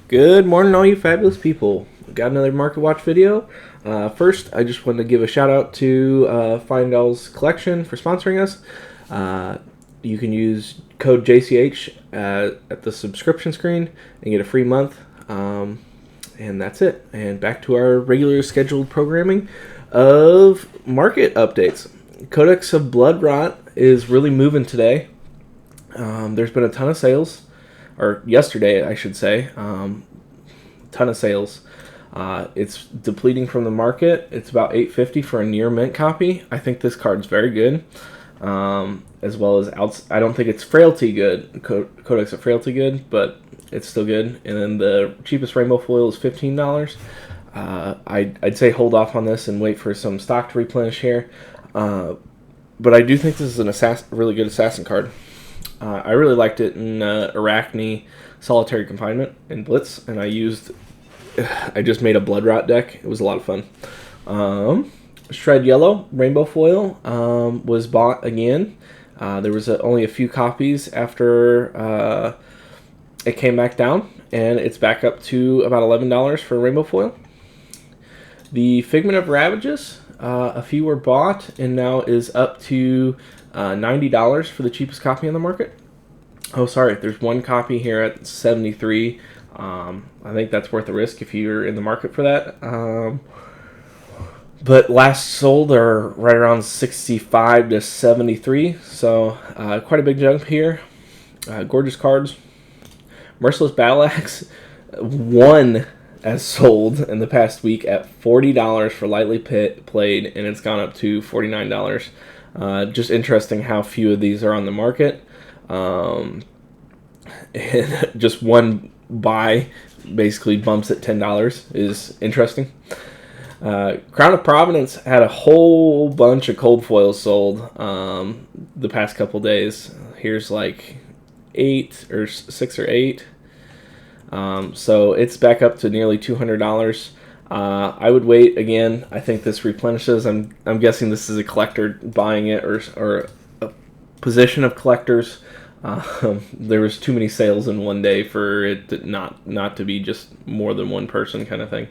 Good morning, all you fabulous people. Got another Market Watch video. First, I just wanted to give a shout out to Fyendal's collection for sponsoring us. You can use code JCH at the subscription screen and get a free month. And that's it. And back to our regular scheduled programming of market updates. Codex of Blood Rot is really moving today. There's been a ton of sales. Or yesterday, I should say, ton of sales. It's depleting from the market. It's about $8.50 for a near mint copy. I think this card's very good, as well as I don't think it's frailty good. Codex of Frailty good, but it's still good. And then the cheapest rainbow foil is $15. I'd say hold off on this and wait for some stock to replenish here. But I do think this is a really good assassin card. I really liked it in Arachne, Solitary Confinement, and Blitz, and I just made a Blood Rot deck. It was a lot of fun. Shred Yellow, Rainbow Foil, was bought again. There was only a few copies after it came back down, and it's back up to about $11 for Rainbow Foil. The Figment of Ravages, a few were bought, and now is up to $90 for the cheapest copy on the market. Oh, sorry, there's one copy here at $73. I think that's worth the risk if you're in the market for that. But last sold are right around $65 to $73, so quite a big jump here. Gorgeous cards. Merciless Battle Axe, one as sold in the past week at $40 for lightly played, and it's gone up to $49. Just interesting how few of these are on the market. And just one buy basically bumps at $10 is interesting. Crown of Providence had a whole bunch of cold foils sold the past couple days. Here's like 6 or 8. So it's back up to nearly $200. I would wait again. I think this replenishes. I'm guessing this is a collector buying it or a position of collectors. There was too many sales in one day for it not to be just more than one person kind of thing.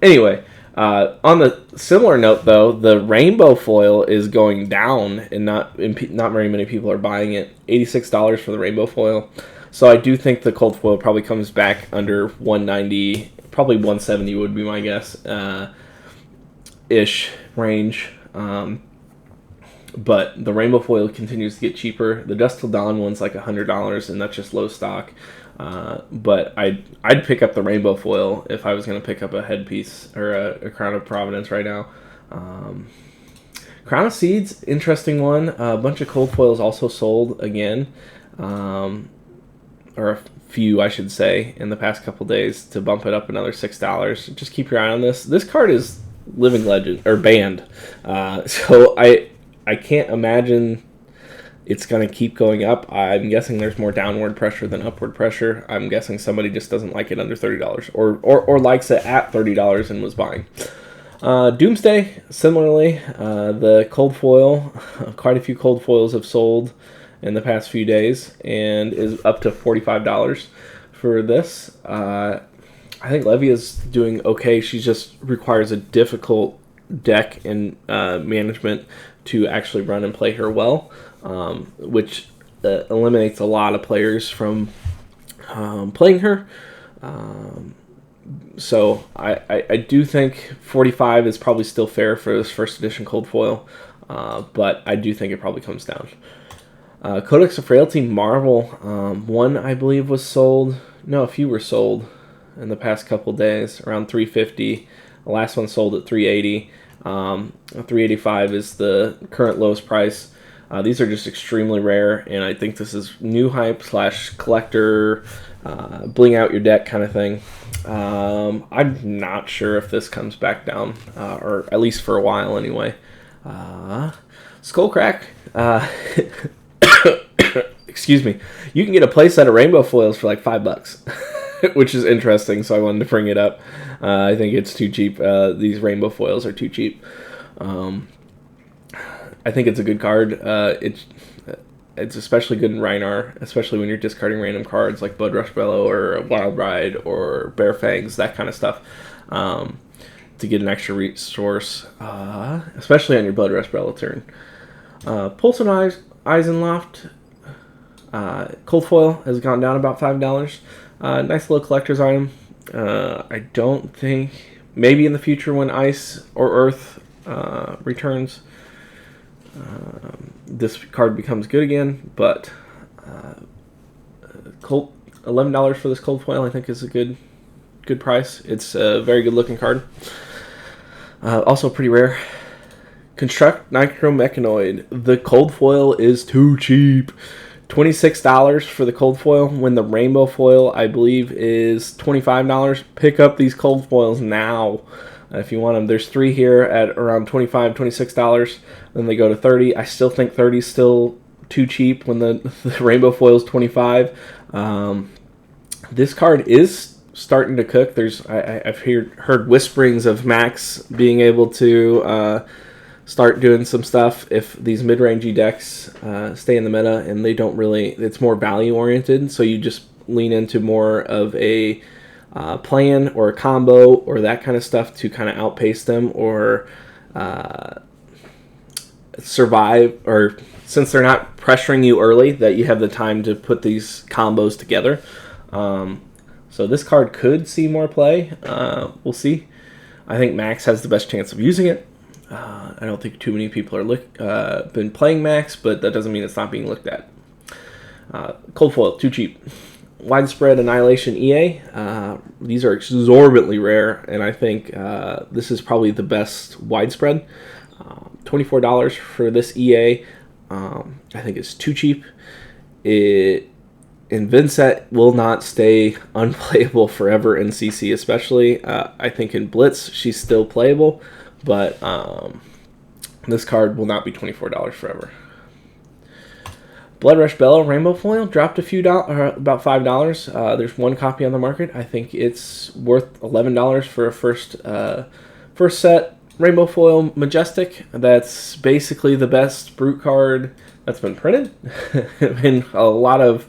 Anyway, on the similar note though, the rainbow foil is going down and not very many people are buying it. $86 for the rainbow foil. So I do think the cold foil probably comes back under $190. Probably $170 would be my guess, ish range. But the rainbow foil continues to get cheaper. The Dust Till Dawn one's like $100, and that's just low stock. But I'd pick up the rainbow foil if I was going to pick up a headpiece or a Crown of Providence right now. Crown of Seeds, interesting one. A bunch of cold foils also sold again. Or a few, I should say, in the past couple days to bump it up another $6. Just keep your eye on this. This card is living legend or banned, so I can't imagine it's going to keep going up. I'm guessing there's more downward pressure than upward pressure. I'm guessing somebody just doesn't like it under $30 or likes it at $30 and was buying. Doomsday, similarly, the cold foil, quite a few cold foils have sold in the past few days and is up to $45 for this. I think Levia's doing okay. She just requires a difficult deck and management to actually run and play her well, which eliminates a lot of players from playing her. So I do think 45 is probably still fair for this first edition cold foil, but I do think it probably comes down. Codex of Frailty Marvel, one I believe was sold. No, a few were sold in the past couple days, around $350. The last one sold at $380. $385 is the current lowest price. These are just extremely rare, and I think this is new hype / collector, bling out your deck kind of thing. I'm not sure if this comes back down, or at least for a while anyway. Skullcrack. Excuse me. You can get a playset of rainbow foils for like $5, which is interesting. So I wanted to bring it up. I think it's too cheap. These rainbow foils are too cheap. I think it's a good card. It's especially good in Rhinar, especially when you're discarding random cards like Blood Rush Bellow or Wild Ride or Bare Fangs, that kind of stuff, to get an extra resource, especially on your Blood Rush Bellow turn. Pulse and Eisenloft Cold Foil has gone down about $5. Nice little collector's item. I don't think, maybe in the future when Ice or Earth returns, this card becomes good again, but $11 for this Cold Foil I think is a good price. It's a very good looking card. Also pretty rare. Construct Necromechanoid. The Cold Foil is too cheap. $26 for the Cold Foil when the Rainbow Foil I believe is $25. Pick up these Cold Foils now if you want them. There's 3 here at around $25, $26. Then they go to $30. I still think $30 is still too cheap when the Rainbow Foil is $25. This card is starting to cook. I've heard whisperings of Max being able to start doing some stuff if these mid-rangey decks stay in the meta and they don't really, it's more value oriented, so you just lean into more of a plan or a combo or that kind of stuff to kind of outpace them or survive, or since they're not pressuring you early, that you have the time to put these combos together. So this card could see more play. We'll see. I think Max has the best chance of using it. I don't think too many people are been playing Max, but that doesn't mean it's not being looked at. Cold Foil, too cheap. Widespread Annihilation EA. These are exorbitantly rare, and I think this is probably the best widespread. $24 for this EA. I think it's too cheap. In Vincent will not stay unplayable forever in CC, especially. I think in Blitz she's still playable, but this card will not be $24 forever. Blood Rush Bellow Rainbow Foil dropped about $5. There's 1 copy on the market. I think it's worth $11 for a first set Rainbow Foil Majestic. That's basically the best Brute card that's been printed. Been a lot of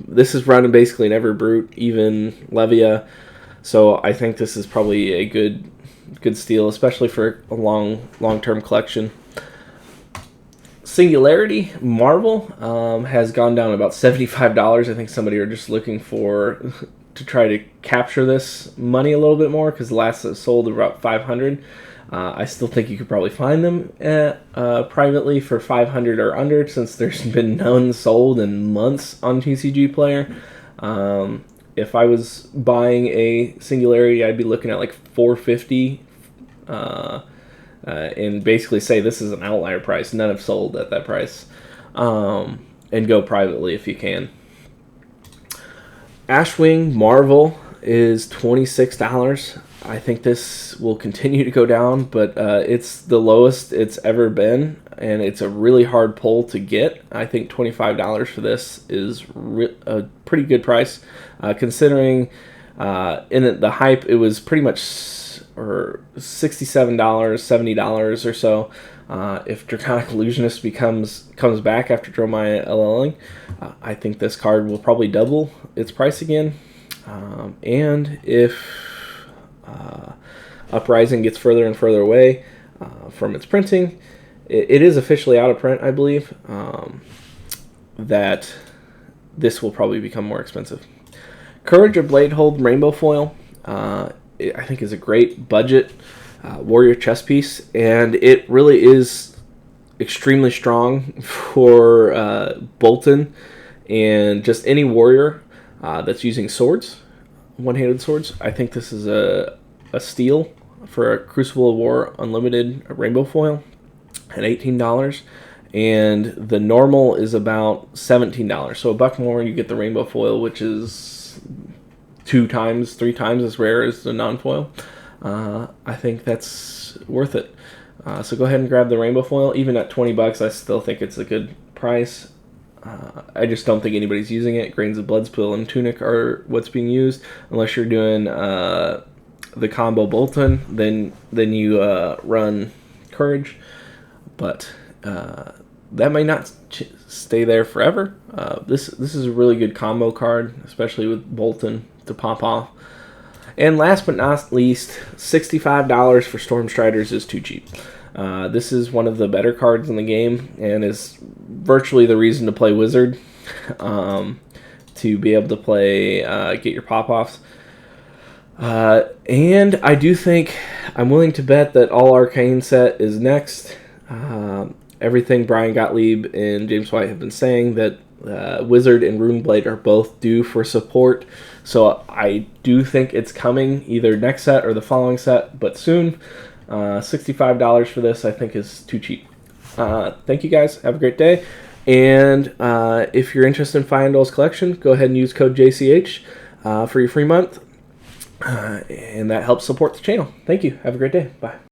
this is run in basically in every Brute, even Levia. So I think this is probably a good steal, especially for a long-term collection. Singularity Marvel has gone down about $75. I think somebody are just looking to try to capture this money a little bit more, because the last that sold about $500. I still think you could probably find them privately for $500 or under, since there's been none sold in months on TCG Player. If I was buying a Singularity, I'd be looking at like $450, and basically say this is an outlier price. None have sold at that price, and go privately if you can. Ashwing Marvel is $26. I think this will continue to go down, but it's the lowest it's ever been, and it's a really hard pull to get. I think $25 for this is a pretty good price, considering in the hype it was pretty much $67, $70 or so. If Draconic Illusionist comes back after Dromai LLing, I think this card will probably double its price again. And if Uprising gets further and further away from its printing, it is officially out of print, I believe, that this will probably become more expensive. Courage of Bladehold Rainbow Foil, I think is a great budget warrior chess piece, and it really is extremely strong for Bolton and just any warrior that's using swords, one-handed swords. I think this is a steal for a Crucible of War Unlimited Rainbow Foil at $18, and the normal is about $17. So $1 more, you get the Rainbow Foil, which is 3 times as rare as the non-foil. I think that's worth it. So go ahead and grab the Rainbow Foil. Even at $20, I still think it's a good price. I just don't think anybody's using it. Grains of Bloodspill and Tunic are what's being used, unless you're doing the combo Bolton. Then you run Courage. But that might not stay there forever. This is a really good combo card, especially with Bolton to pop off. And last but not least, $65 for Stormstriders is too cheap. This is one of the better cards in the game and is virtually the reason to play Wizard, to be able to play, get your pop-offs. And I do think, I'm willing to bet that All Arcane set is next. Everything Brian Gottlieb and James White have been saying, that Wizard and Runeblade are both due for support. So I do think it's coming either next set or the following set, but soon. $65 for this I think is too cheap. Thank you guys. Have a great day. And if you're interested in Fyendal's collection, go ahead and use code JCH for your free month. And that helps support the channel. Thank you. Have a great day. Bye.